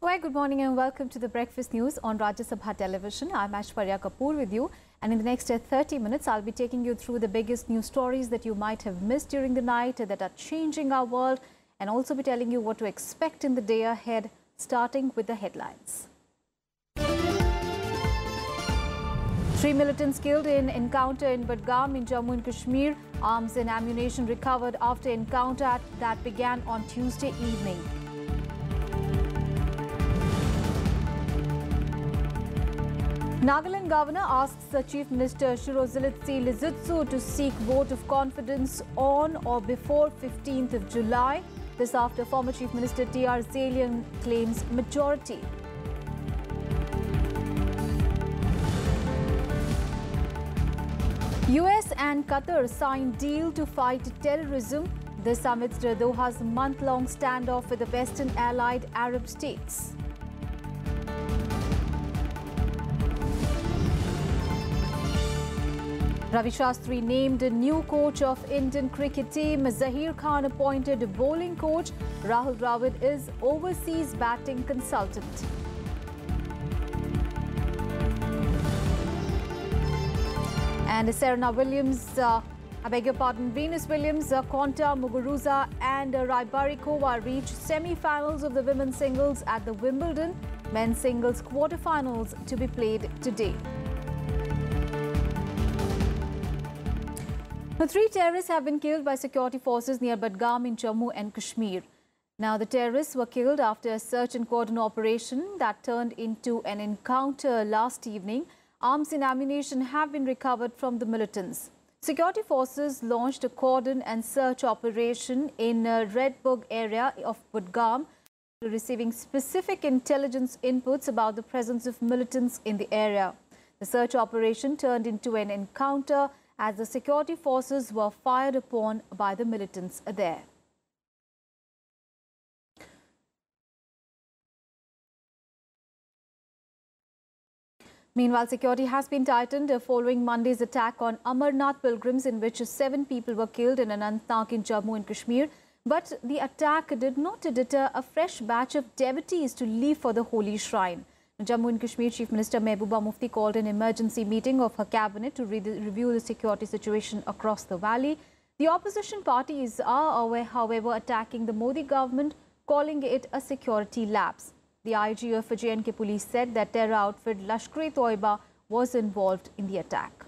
Quite good morning and welcome to the Breakfast News on Rajya Sabha television. I'm Aishwarya Kapoor with you, and in the next 30 minutes I'll be taking you through the biggest news stories that you might have missed during the night that are changing our world, and also be telling you what to expect in the day ahead, starting with the headlines. 3 militants killed in encounter in Budgam in Jammu and Kashmir. Arms and ammunition recovered after encounter that began on Tuesday evening. Nagaland governor asks the Chief Minister Shirozilitsi Lizutsu to seek vote of confidence on or before 15th of July. This after former Chief Minister T.R. Zalian claims majority. US and Qatar signed deal to fight terrorism. This amidst Doha's month-long standoff with the Western allied Arab states. Ravi Shastri named a new coach of Indian cricket team. Zaheer Khan appointed bowling coach. Rahul Dravid is overseas batting consultant. And Serena Williams, Venus Williams, Konta Muguruza and Rybarikova reached semi-finals of the women's singles at the Wimbledon. Men's singles quarter-finals to be played today. Now, 3 terrorists have been killed by security forces near Budgam in Jammu and Kashmir. Now, the terrorists were killed after a search and cordon operation that turned into an encounter last evening. Arms and ammunition have been recovered from the militants. Security forces launched a cordon and search operation in Redbug area of Budgam, receiving specific intelligence inputs about the presence of militants in the area. The search operation turned into an encounter as the security forces were fired upon by the militants there. Meanwhile, security has been tightened following Monday's attack on Amarnath pilgrims, in which 7 people were killed in Anantnag in Jammu and Kashmir. But the attack did not deter a fresh batch of devotees to leave for the holy shrine. Jammu and Kashmir Chief Minister Mehbooba Mufti called an emergency meeting of her cabinet to review the security situation across the valley. The opposition parties are, however, attacking the Modi government, calling it a security lapse. The IG of J&K police said that terror outfit Lashkar-e-Toiba was involved in the attack.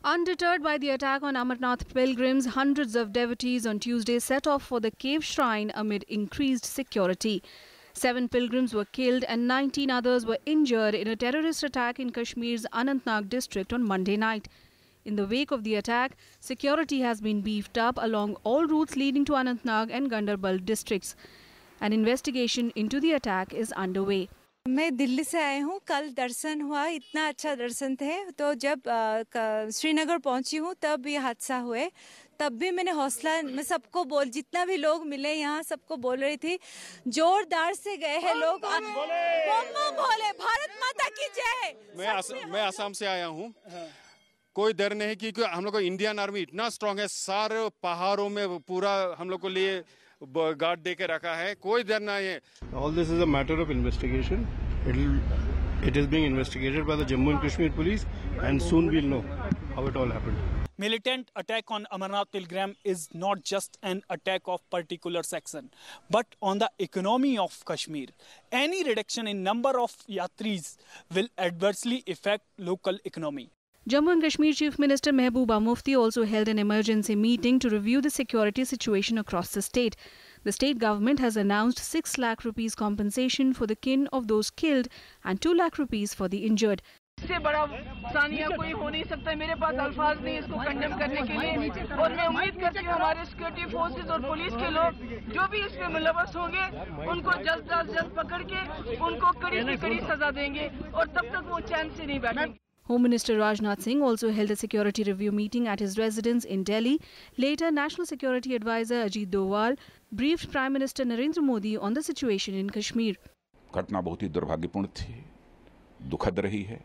Undeterred by the attack on Amarnath pilgrims, hundreds of devotees on Tuesday set off for the cave shrine amid increased security. 7 pilgrims were killed and 19 others were injured in a terrorist attack in Kashmir's Anantnag district on Monday night. In the wake of the attack, security has been beefed up along all routes leading to Anantnag and Ganderbal districts. An investigation into the attack is underway. मैं दिल्ली से आई हूँ. कल दर्शन हुआ, इतना अच्छा दर्शन थे. तो जब श्रीनगर पहुँची हूँ तब ये हादसा हुए. तब भी मैंने हौसला में सबको जितना भी लोग मिले यहाँ सबको बोल रही थी, जोरदार से गए हैं लोग. बोले भारत माता की जय. मैं असम से आया हूँ. कोई डर नहीं क्योंकि हम लोग का इंडियन आर्मी इतना स्ट्रांग है. सारे पहाड़ों में पूरा हम लोग को लिए गार्ड दे के रखा है. कोई डर नहीं है. All this is a matter of investigation. It is being investigated by the Jammu and Kashmir police, and soon we'll know how it all happened. Militant attack on Amarnath pilgrim is not just an attack of particular section, but on the economy of Kashmir. Any reduction in number of yatris will adversely affect local economy. Jammu and Kashmir Chief Minister Mehbooba Mufti also held an emergency meeting to review the security situation across the state. The state government has announced 6 lakh rupees compensation for the kin of those killed and 2 lakh rupees for the injured. इससे बड़ा सानिया कोई हो नहीं सकता. मेरे पास अल्फाज नहीं इसको कंडेम करने के लिए, और मैं उम्मीद करती हूँ हमारे सिक्योरिटी फोर्सेस और पुलिस के लोग जो भी इस पे मुलव्वस होंगे उनको जल्द से जल्द पकड़ के उनको कड़ी से कड़ी सजा देंगे, और तब तक वो चैन से नहीं बैठेंगे. Home Minister Rajnath Singh also held a security review meeting at his residence in Delhi. Later, National Security Advisor Ajit Doval briefed Prime Minister Narendra Modi on the situation in Kashmir. घटना बहुत ही दुर्भाग्यपूर्ण थी, दुखद रही है,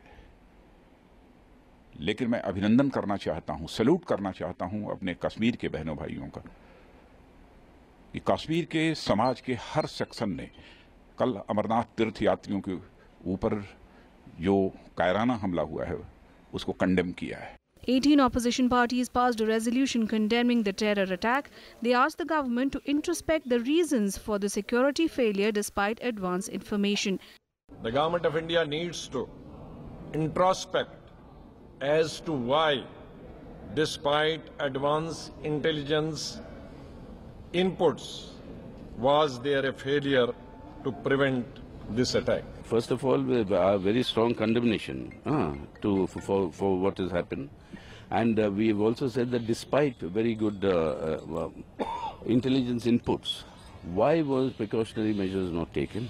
लेकिन मैं अभिनंदन करना चाहता हूं, सैल्यूट करना चाहता हूं अपने कश्मीर के बहनों भाइयों का कि कश्मीर के समाज के हर सेक्शन ने कल अमरनाथ तीर्थ यात्रियों के ऊपर जो कायराना हमला हुआ है उसको कंडेम किया है। 18 opposition parties passed a resolution condemning the terror attack. They asked the government to introspect the reasons for the security failure despite advance information. The government of India needs to introspect as to why, despite advance intelligence inputs, was there a failure to prevent this attack. First of all, we have very strong condemnation for what has happened. And we have also said that despite very good intelligence inputs, why was precautionary measures not taken?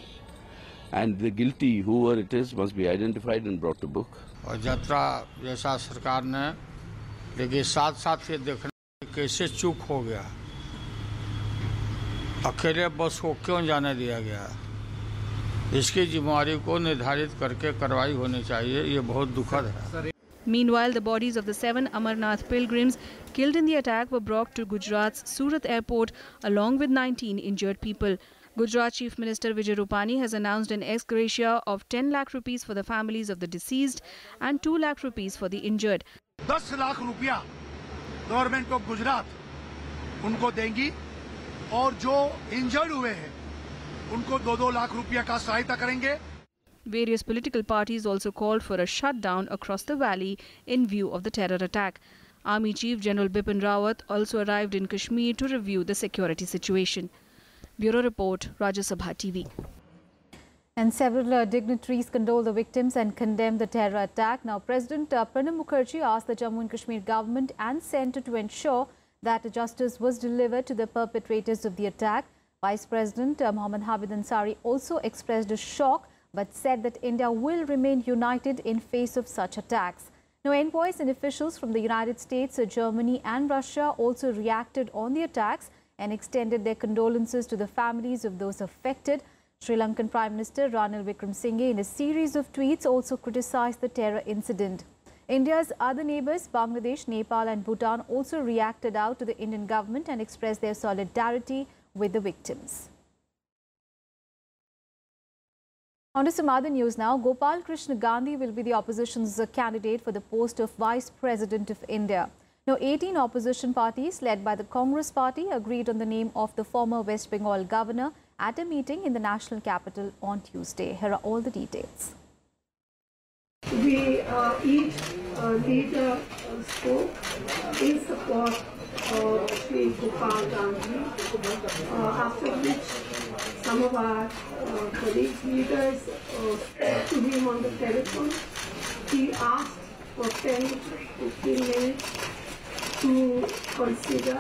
And the guilty, whoever it is, must be identified and brought to book. और यात्रा जैसा सरकार ने, लेकिन साथ साथ ये देखना कैसे चूक हो गया, अकेले बस को क्यों जाने दिया गया, इसकी जिम्मेदारी को निर्धारित करके कार्रवाई होनी चाहिए, ये बहुत दुखद है। Meanwhile, the bodies of the 7 Amarnath pilgrims killed in the attack were brought to Gujarat's Surat airport along with 19 injured people. Gujarat Chief Minister Vijay Rupani has announced an ex gratia of 10 lakh rupees for the families of the deceased and 2 lakh rupees for the injured. 10 lakh रुपया government of Gujarat उनको देंगी और जो injured हुए हैं उनको 2-2 लाख रुपया का सहायता करेंगे। Various political parties also called for a shutdown across the valley in view of the terror attack. Army Chief General Bipin Rawat also arrived in Kashmir to review the security situation. Bureau Report, Rajya Sabha TV. And several dignitaries condole the victims and condemn the terror attack. Now, President Pranab Mukherjee asked the Jammu and Kashmir government and centre to ensure that justice was delivered to the perpetrators of the attack. Vice President Mohammad Hamid Ansari also expressed a shock but said that India will remain united in face of such attacks. Now, envoys and officials from the United States, Germany and Russia also reacted on the attacks and extended their condolences to the families of those affected. Sri Lankan Prime Minister Ranil Wickremesinghe, in a series of tweets, also criticized the terror incident. India's other neighbours, Bangladesh, Nepal and Bhutan, also reacted out to the Indian government and expressed their solidarity with the victims. On to some other news now. Gopal Krishna Gandhi will be the opposition's candidate for the post of Vice President of India. Now, 18 opposition parties led by the Congress Party agreed on the name of the former West Bengal governor at a meeting in the national capital on Tuesday. Here are all the details. We each leader spoke in support of Sri Gopal Gandhi, after which some of our colleagues, leaders spoke to him on the telephone. He asked for 10 to 15 minutes to consider,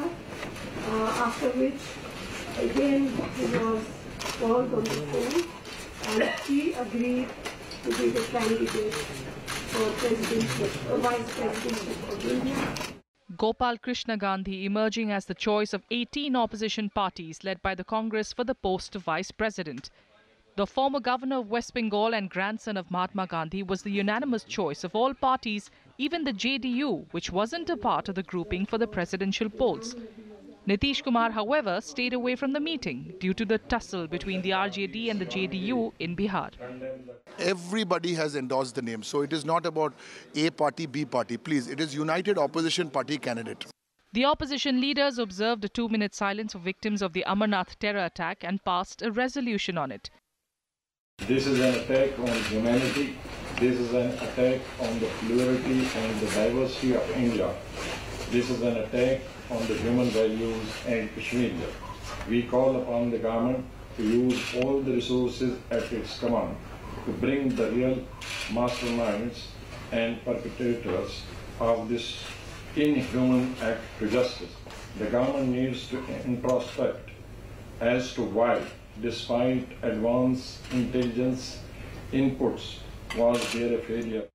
after which again he was called on the phone and he agreed to be the candidate for Vice President of India. Gopal Krishna Gandhi emerging as the choice of 18 opposition parties led by the Congress for the post of Vice President. The former governor of West Bengal and grandson of Mahatma Gandhi was the unanimous choice of all parties, even the JDU, which wasn't a part of the grouping for the presidential polls. Nitish Kumar, however, stayed away from the meeting due to the tussle between the RJD and the JDU in Bihar. Everybody has endorsed the name, so it is not about A party, B party. Please, it is United Opposition Party candidate. The opposition leaders observed a 2-minute silence for victims of the Amarnath terror attack and passed a resolution on it. This is an attack on humanity. This is an attack on the plurality and the diversity of India. This is an attack on the human values and Kashmir. We call upon the government to use all the resources at its command to bring the real masterminds and perpetrators of this inhuman act to justice. The government needs to introspect as to why, despite advanced intelligence inputs, was there a failure.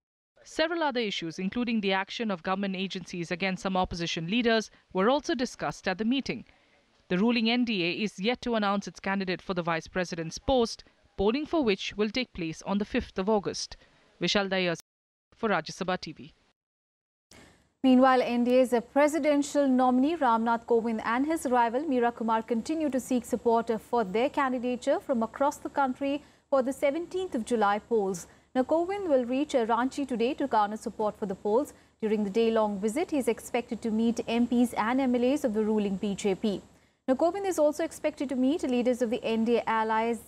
Several other issues, including the action of government agencies against some opposition leaders, were also discussed at the meeting. The ruling NDA is yet to announce its candidate for the vice president's post, polling for which will take place on the 5th of August. Vishal Dayas for Rajya Sabha TV. Meanwhile, NDA's presidential nominee Amarnath and his rival Meera Kumar continue to seek support for their candidature from across the country for the 17th of July polls. Now, Kovind will reach Ranchi today to garner support for the polls. During the day-long visit, he is expected to meet MPs and MLAs of the ruling BJP. Now, Kovind is also expected to meet leaders of the NDA allies,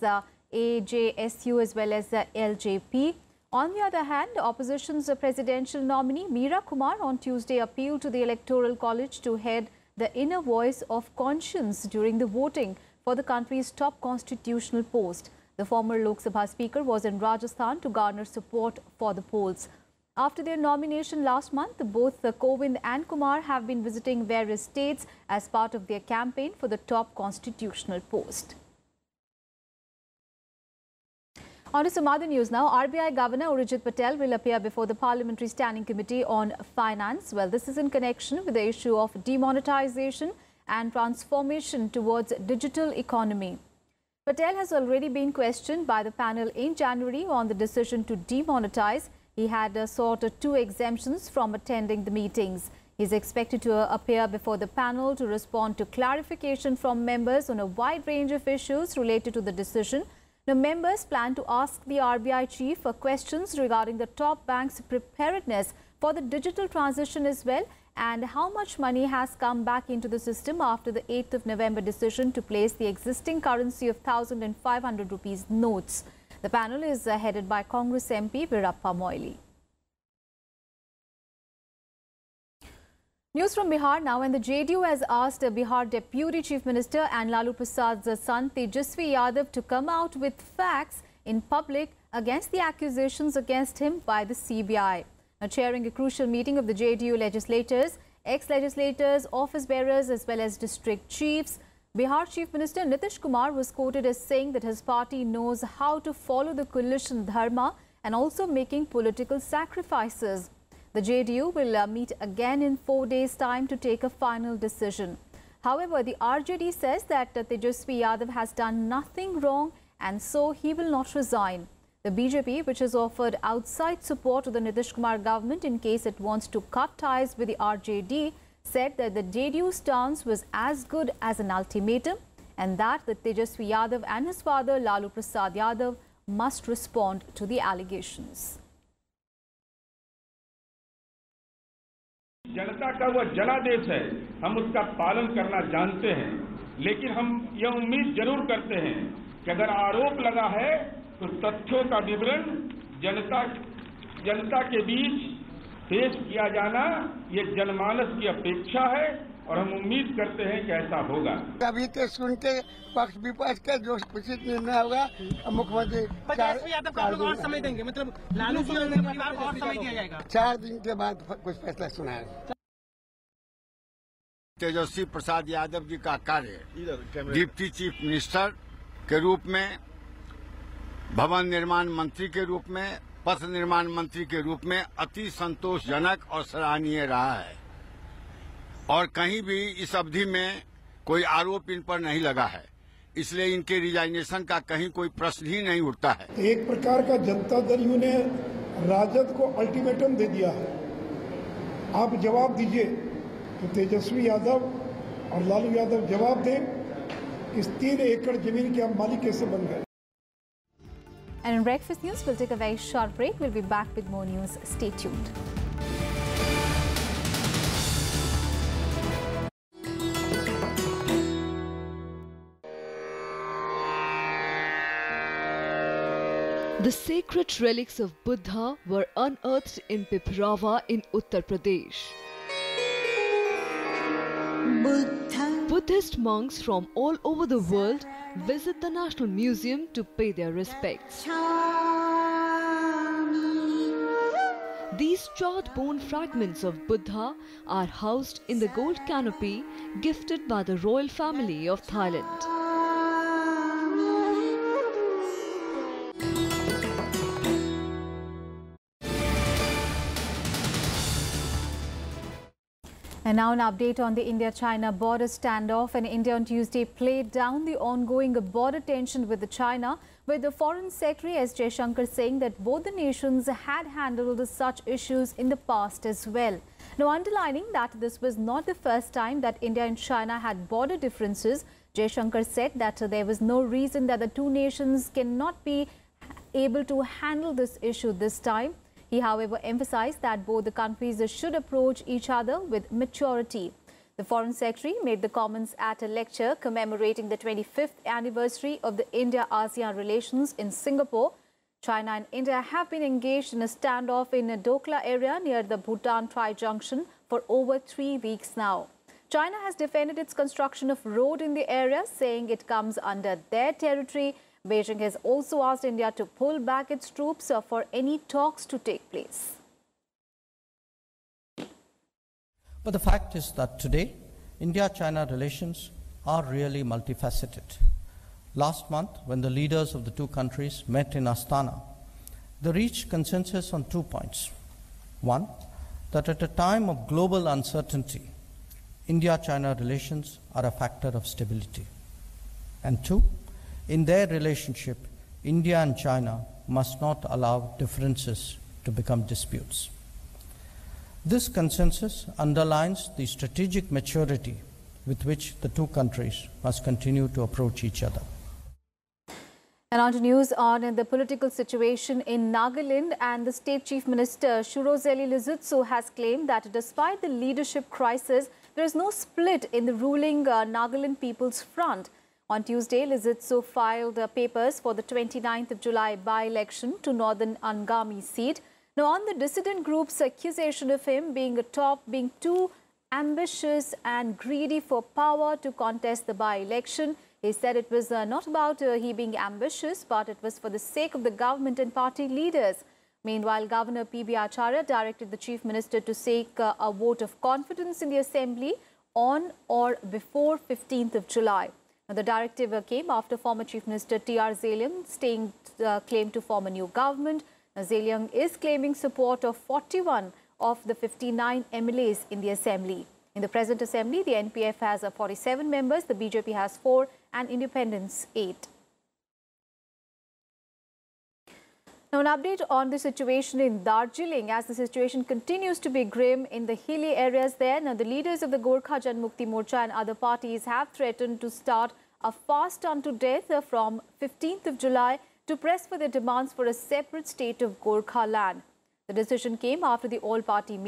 AJSU as well as LJP. On the other hand, opposition's presidential nominee Meera Kumar on Tuesday appealed to the Electoral College to head the inner voice of conscience during the voting for the country's top constitutional post. The former Lok Sabha Speaker was in Rajasthan to garner support for the polls. After their nomination last month, both Kovind and Kumar have been visiting various states as part of their campaign for the top constitutional post. On to some other news now. RBI Governor Urjit Patel will appear before the Parliamentary Standing Committee on Finance. Well, this is in connection with the issue of demonetization and transformation towards digital economy. Patel has already been questioned by the panel in January on the decision to demonetize. He had sought 2 exemptions from attending the meetings. He is expected to appear before the panel to respond to clarification from members on a wide range of issues related to the decision. The members plan to ask the RBI chief for questions regarding the top bank's preparedness for the digital transition as well, and how much money has come back into the system after the 8th of November decision to place the existing currency of 1,000 and 500 rupees notes. The panel is headed by Congress MP Veerappa Moily. News from Bihar now, and the JDU has asked Bihar Deputy Chief Minister and Lalu Prasad's son Tejasvi Yadav to come out with facts in public against the accusations against him by the CBI. Now, chairing a crucial meeting of the JDU legislators, ex-legislators, office bearers as well as district chiefs, Bihar Chief Minister Nitish Kumar was quoted as saying that his party knows how to follow the coalition dharma and also making political sacrifices. The JDU will meet again in 4 days' time to take a final decision. However, the RJD says that Tejasvi Yadav has done nothing wrong and so he will not resign. The BJP, which has offered outside support to the Nitish Kumar government in case it wants to cut ties with the RJD, said that the JDU stance was as good as an ultimatum and that Tejasvi Yadav and his father Lalu Prasad Yadav must respond to the allegations. जनता का वह जनादेश है, हम उसका पालन करना जानते हैं, लेकिन हम यह उम्मीद जरूर करते हैं कि अगर आरोप लगा है तो तथ्यों का विवरण जनता के बीच पेश किया जाना ये जनमानस की अपेक्षा है और हम उम्मीद करते हैं कि ऐसा होगा। अभी तो सुन के पक्ष विपक्ष का जो उचित निर्णय होगा मुख्यमंत्री 4 देंगे, मतलब लालू जी परिवार को और समय दिया जाएगा। 4 दिन के बाद कुछ फैसला सुनाएगा। तेजस्वी प्रसाद यादव जी का कार्य डिप्टी चीफ मिनिस्टर के रूप में, भवन निर्माण मंत्री के रूप में, पथ निर्माण मंत्री के रूप में अति संतोषजनक और सराहनीय रहा है और कहीं भी इस अवधि में कोई आरोप इन पर नहीं लगा है, इसलिए इनके रिजाइनेशन का कहीं कोई प्रश्न ही नहीं उठता है। एक प्रकार का जनता दल यू ने राजद को अल्टीमेटम दे दिया है, आप जवाब दीजिए। तो तेजस्वी यादव और लालू यादव जवाब दें, इस 3 एकड़ जमीन के आप मालिक कैसे बन गए। And in Breakfast News, we'll take a very short break. We'll be back with more news. Stay tuned. The sacred relics of Buddha were unearthed in Piprava in Uttar Pradesh. Buddhist monks from all over the world visit the National Museum to pay their respects. These charred bone fragments of Buddha are housed in the gold canopy gifted by the royal family of Thailand. And now an update on the India-China border standoff. And India on Tuesday played down the ongoing border tension with China, with the Foreign Secretary S. Jaishankar saying that both the nations had handled such issues in the past as well. Now, underlining that this was not the first time that India and China had border differences, Jaishankar said that there was no reason that the two nations cannot be able to handle this issue this time. He, however, emphasized that both the countries should approach each other with maturity. The Foreign Secretary made the comments at a lecture commemorating the 25th anniversary of the India-ASEAN relations in Singapore. China and India have been engaged in a standoff in a Dokla area near the Bhutan Tri-Junction for over 3 weeks now. China has defended its construction of road in the area, saying it comes under their territory. Beijing has also asked India to pull back its troops for any talks to take place. But the fact is that today, India-China relations are really multifaceted. Last month, when the leaders of the two countries met in Astana, they reached consensus on 2 points. One, that at a time of global uncertainty, India-China relations are a factor of stability. And two, in their relationship, India and China must not allow differences to become disputes. This consensus underlines the strategic maturity with which the two countries must continue to approach each other. And on to news on the political situation in Nagaland, and the State Chief Minister Shurozeli Lizutsu has claimed that despite the leadership crisis, there is no split in the ruling Nagaland People's Front. On Tuesday, Lizutsu filed papers for the 29th of July by-election to Northern Angami seat. Now, on the dissident group's accusation of him being too ambitious and greedy for power to contest the by-election, he said it was not about he being ambitious, but it was for the sake of the government and party leaders. Meanwhile, Governor P.B. Acharya directed the Chief Minister to seek a vote of confidence in the Assembly on or before 15th of July. Now, the directive came after former Chief Minister T.R. Zeliang claimed to form a new government. Now, Zeliang is claiming support of 41 of the 59 MLAs in the Assembly. In the present Assembly, the NPF has 47 members, the BJP has 4 and Independents 8. Now, an update on the situation in Darjeeling as the situation continues to be grim in the hilly areas there. Now, the leaders of the Gorkha Janmukti Morcha and other parties have threatened to start a fast unto death from 15th of July to press for their demands for a separate state of Gorkha land. The decision came after the all-party meeting.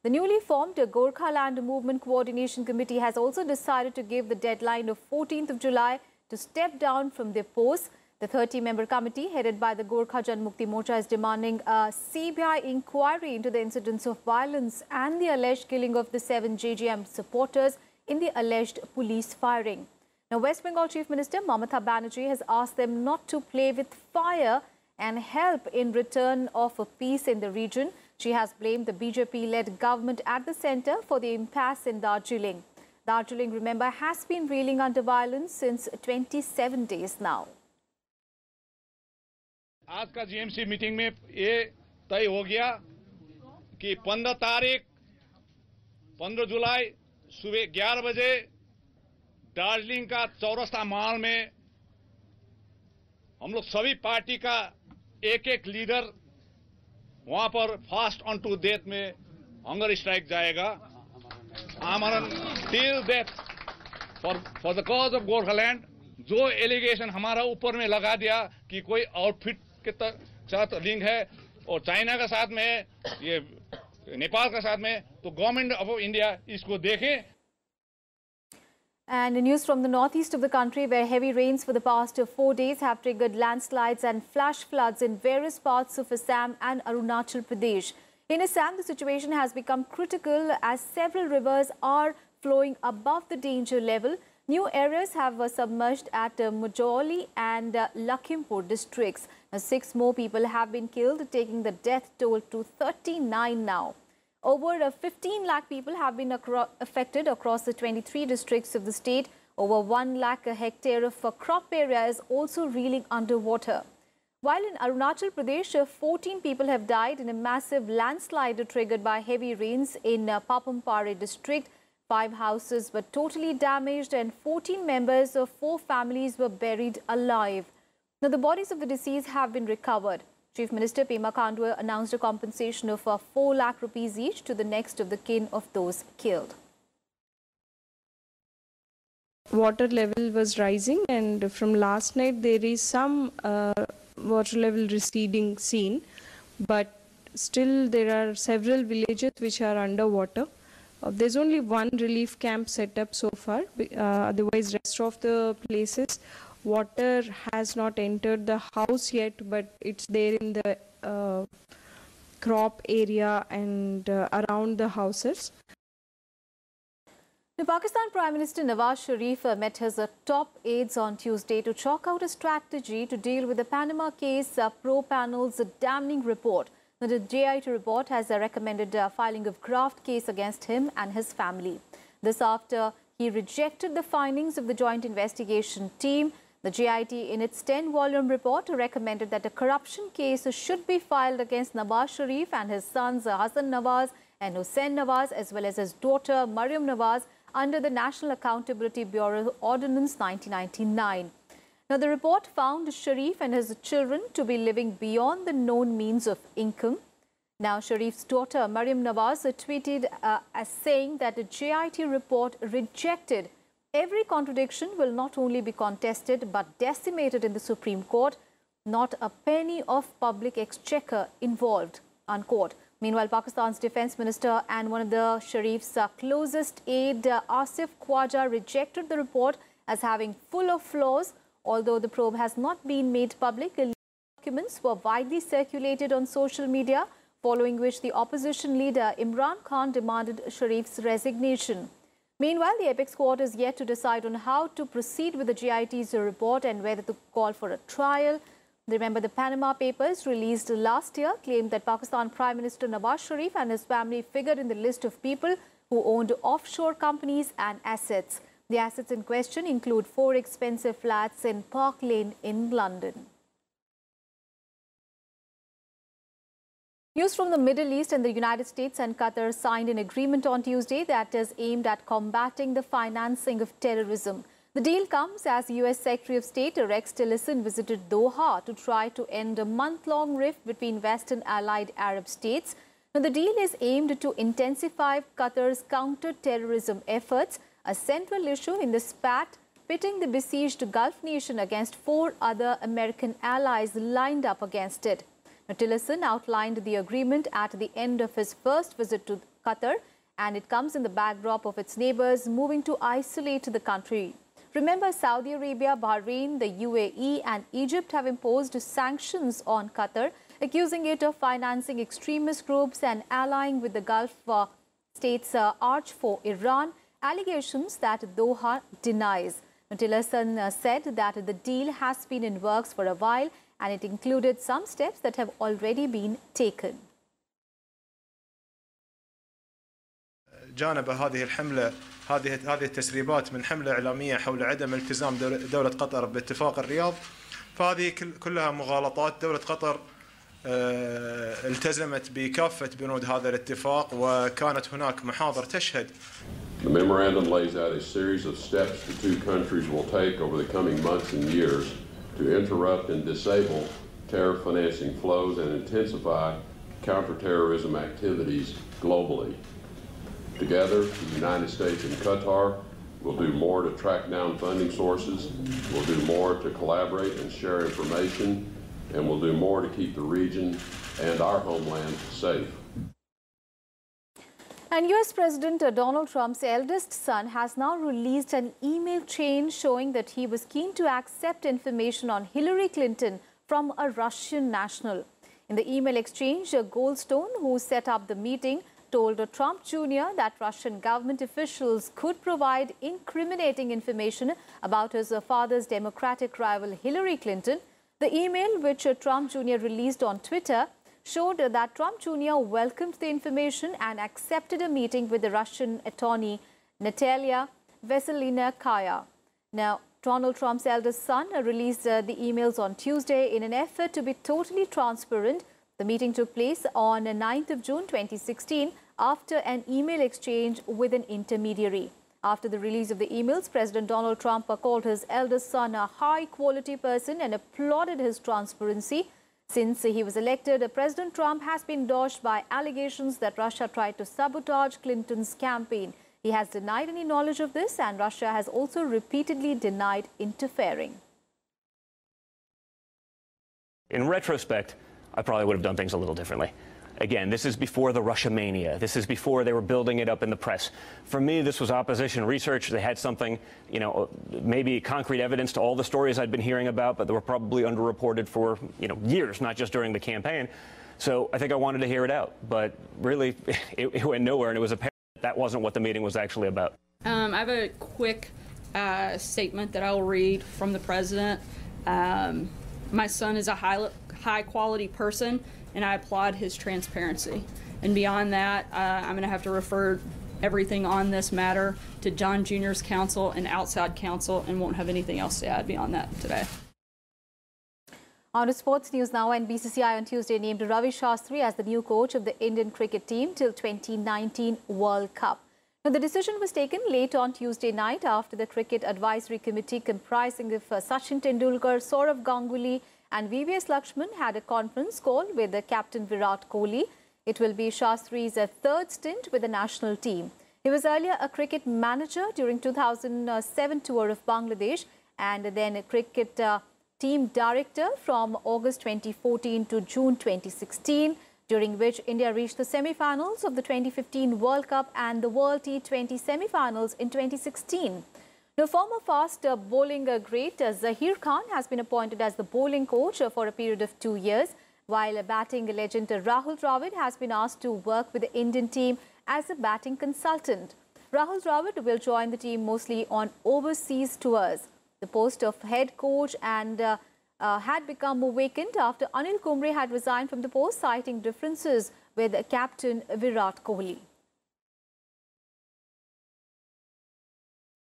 The newly formed Gorkha Land Movement Coordination Committee has also decided to give the deadline of 14th of July to step down from their posts. The 30-member committee, headed by the Gorkha Janmukti Morcha, is demanding a CBI inquiry into the incidents of violence and the alleged killing of the 7 JJM supporters in the alleged police firing. Now, West Bengal Chief Minister Mamata Banerjee has asked them not to play with fire and help in return of a peace in the region. She has blamed the BJP-led government at the centre for the impasse in Darjeeling. Darjeeling, remember, has been reeling under violence since 27 days now. आज का GMC meeting में ये तय हो गया कि 15 जुलाई सुबह 11 बजे दार्जिलिंग का चौरस्ता मॉल में हम लोग सभी पार्टी का एक लीडर वहां पर फास्ट ऑन टू डेथ में हंगर स्ट्राइक जाएगा, आमरण till death for the cause of Gorkhaland. जो एलिगेशन हमारा ऊपर में लगा दिया कि कोई आउटफिट के साथ लिंक है और चाइना का साथ में है, ये नेपाल का साथ में, तो गवर्नमेंट ऑफ इंडिया इसको देखे। And news from the northeast of the country, where heavy rains for the past 4 days have triggered landslides and flash floods in various parts of Assam and Arunachal Pradesh. In Assam, the situation has become critical as several rivers are flowing above the danger level. New areas have submerged at Mujoli and Lakhimpur districts. 6 more people have been killed, taking the death toll to 39 now. Over 15 lakh people have been affected across the 23 districts of the state. Over 1 lakh hectare of crop area is also reeling underwater. While in Arunachal Pradesh, 14 people have died in a massive landslide triggered by heavy rains in Papumpare district. 5 houses were totally damaged and 14 members of 4 families were buried alive. Now, the bodies of the deceased have been recovered. Chief Minister Pema Khandu announced a compensation of 4 lakh rupees each to the next of the kin of those killed. Water level was rising, and from last night there is some water level receding seen, but still there are several villages which are underwater. There's only one relief camp set up so far. Otherwise, rest of the places, water has not entered the house yet, but it's there in the crop area and around the houses. The Pakistan Prime Minister Nawaz Sharif met his top aides on Tuesday to chalk out a strategy to deal with the Panama case pro-panel's damning report. The JIT report has recommended filing of graft case against him and his family. This after he rejected the findings of the joint investigation team. The JIT, in its 10-volume report, recommended that a corruption case should be filed against Nawaz Sharif and his sons Hassan Nawaz and Hussain Nawaz, as well as his daughter Maryam Nawaz, under the National Accountability Bureau Ordinance 1999. Now, the report found Sharif and his children to be living beyond the known means of income. Now, Sharif's daughter Maryam Nawaz tweeted as saying that the JIT report rejected every contradiction will not only be contested but decimated in the Supreme Court. Not a penny of public exchequer involved, unquote. Meanwhile, Pakistan's defense minister and one of the Sharif's closest aide, Asif Khwaja, rejected the report as having full of flaws. Although the probe has not been made public, documents were widely circulated on social media, following which the opposition leader Imran Khan demanded Sharif's resignation. Meanwhile, the apex court is yet to decide on how to proceed with the JIT's report and whether to call for a trial. Remember, the Panama Papers, released last year, claimed that Pakistan Prime Minister Nawaz Sharif and his family figured in the list of people who owned offshore companies and assets. The assets in question include 4 expensive flats in Park Lane in London. News from the Middle East: and the United States and Qatar signed an agreement on Tuesday that is aimed at combating the financing of terrorism. The deal comes as U.S. Secretary of State Rex Tillerson visited Doha to try to end a month-long rift between Western allied Arab states. Now, the deal is aimed to intensify Qatar's counter-terrorism efforts, a central issue in the spat pitting the besieged Gulf nation against 4 other American allies lined up against it. Now, Tillerson outlined the agreement at the end of his first visit to Qatar, and it comes in the backdrop of its neighbors moving to isolate the country. Remember, Saudi Arabia, Bahrain, the UAE and Egypt have imposed sanctions on Qatar, accusing it of financing extremist groups and allying with the Gulf states' arch foe Iran, allegations that Doha denies. Tillerson said that the deal has been in works for a while and it included some steps that have already been taken. جانب هذه الحملة هذه التسريبات من حملة إعلامية حول عدم التزام دولة قطر باتفاق الرياض، فهذه كلها مغالطات. دولة قطر التزمت بكافة بنود هذا الاتفاق وكانت هناك محاضر تشهد. The memorandum lays out a series of steps the two countries will take over the coming months and years to interrupt and disable terror financing flows and intensify counterterrorism activities globally. Together, the United States and Qatar will do more to track down funding sources, will do more to collaborate and share information, and will do more to keep the region and our homeland safe. And US President Donald Trump's eldest son has now released an email chain showing that he was keen to accept information on Hillary Clinton from a Russian national. In the email exchange, Goldstone, who set up the meeting, told Trump Jr. that Russian government officials could provide incriminating information about his father's Democratic rival Hillary Clinton. The email, which Trump Jr. released on Twitter, showed that Trump Jr. welcomed the information and accepted a meeting with the Russian attorney Natalia Veselinskaya. Now, Donald Trump's eldest son released the emails on Tuesday in an effort to be totally transparent. The meeting took place on 9th of June 2016 after an email exchange with an intermediary. After the release of the emails, President Donald Trump called his eldest son a high-quality person and applauded his transparency, Since he was elected, President Trump has been dogged by allegations that Russia tried to sabotage Clinton's campaign. He has denied any knowledge of this, and Russia has also repeatedly denied interfering. In retrospect, I probably would have done things a little differently. Again, this is before the Russia mania. This is before they were building it up in the press. For me, this was opposition research. They had something, maybe concrete evidence to all the stories I'd been hearing about, but they were probably underreported for, years, not just during the campaign. So I think I wanted to hear it out. But really, it went nowhere, and it was apparent that wasn't what the meeting was actually about. I have a quick statement that I'll read from the president. My son is a high-quality person, and I applaud his transparency. And beyond that, I'm going to have to refer everything on this matter to John Jr.'s counsel and outside counsel, and won't have anything else to add beyond that today. On to sports news now, and BCCI on Tuesday named Ravi Shastri as the new coach of the Indian cricket team till 2019 World Cup. Now, the decision was taken late on Tuesday night after the Cricket Advisory Committee comprising of Sachin Tendulkar, Saurav Ganguly and VVS Lakshman had a conference call with the captain Virat Kohli. It will be Shastri's third stint with the national team. He was earlier a cricket manager during 2007 tour of Bangladesh and then a cricket team director from August 2014 to June 2016, during which India reached the semi-finals of the 2015 World Cup and the World T20 semi-finals in 2016. The former fast bowling great Zaheer Khan has been appointed as the bowling coach for a period of 2 years, while batting legend Rahul Dravid has been asked to work with the Indian team as a batting consultant. Rahul Dravid will join the team mostly on overseas tours. The post of head coach and had become vacant after Anil Kumble had resigned from the post, citing differences with captain Virat Kohli.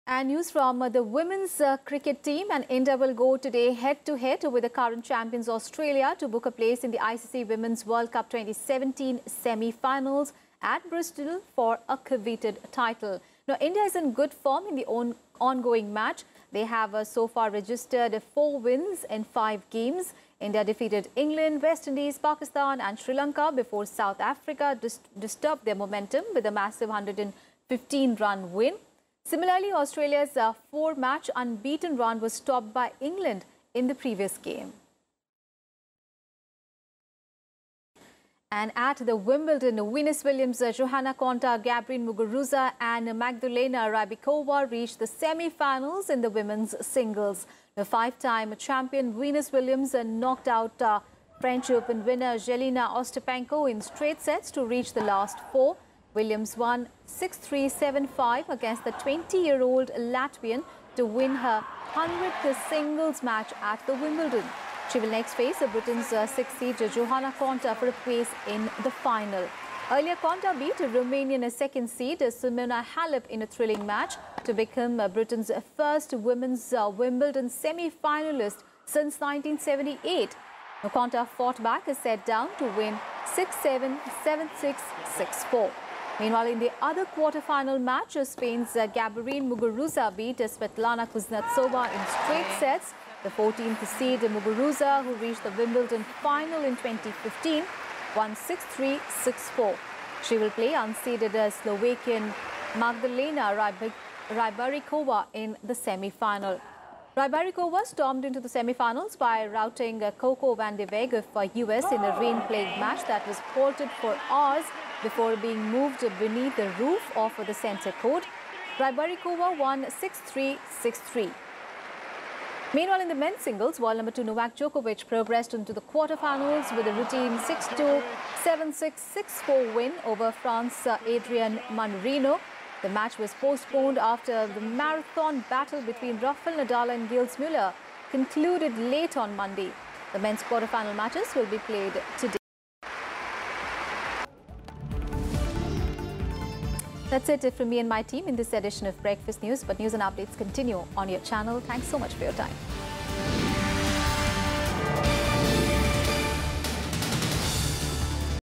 And news from the women's cricket team, and India will go today head-to-head with the current champions Australia to book a place in the ICC Women's World Cup 2017 semi-finals at Bristol for a coveted title. Now, India is in good form in the ongoing match. They have so far registered 4 wins in 5 games. India defeated England, West Indies, Pakistan and Sri Lanka before South Africa disturbed their momentum with a massive 115-run win. Similarly, Australia's 4-match unbeaten run was stopped by England in the previous game. And at the Wimbledon, Venus Williams, Johanna Konta, Gabriela Muguruza and Magdalena Rybakova reached the semi-finals in the women's singles. The 5-time champion Venus Williams knocked out French Open winner Jelena Ostapenko in straight sets to reach the last 4. Williams won 6-3, 7-5 against the 20-year-old Latvian to win her 100th singles match at the Wimbledon. She will next face Britain's 6th seed Johanna Konta for a place in the final. Earlier, Konta beat Romanian 2nd seed Simona Halep in a thrilling match to become Britain's first women's Wimbledon semi-finalist since 1978. Konta fought a set down to win 6-7, 7-6, 6-4. Meanwhile, in the other quarter-final match, Spain's Gabriela Muguruza beat Svetlana Kuznetsova in straight sets. The 14th seed Muguruza, who reached the Wimbledon final in 2015, won 6-3, 6-4. She will play unseeded Slovakian Magdalena Rybakova in the semi-final. Rybakova stormed into the semi-finals by routing Coco van de Weg of US in a rain-plagued match that was halted for hours before being moved beneath the roof of the centre court. Rybakova won 6-3, 6-3. Meanwhile, in the men's singles, world number 2 Novak Djokovic progressed into the quarterfinals with a routine 6-2, 7-6, 6-4 win over France's Adrian Manarino. The match was postponed after the marathon battle between Rafael Nadal and Gilles Muller concluded late on Monday. The men's quarterfinal matches will be played today. That's it from me and my team in this edition of Breakfast News. But news and updates continue on your channel. Thanks so much for your time.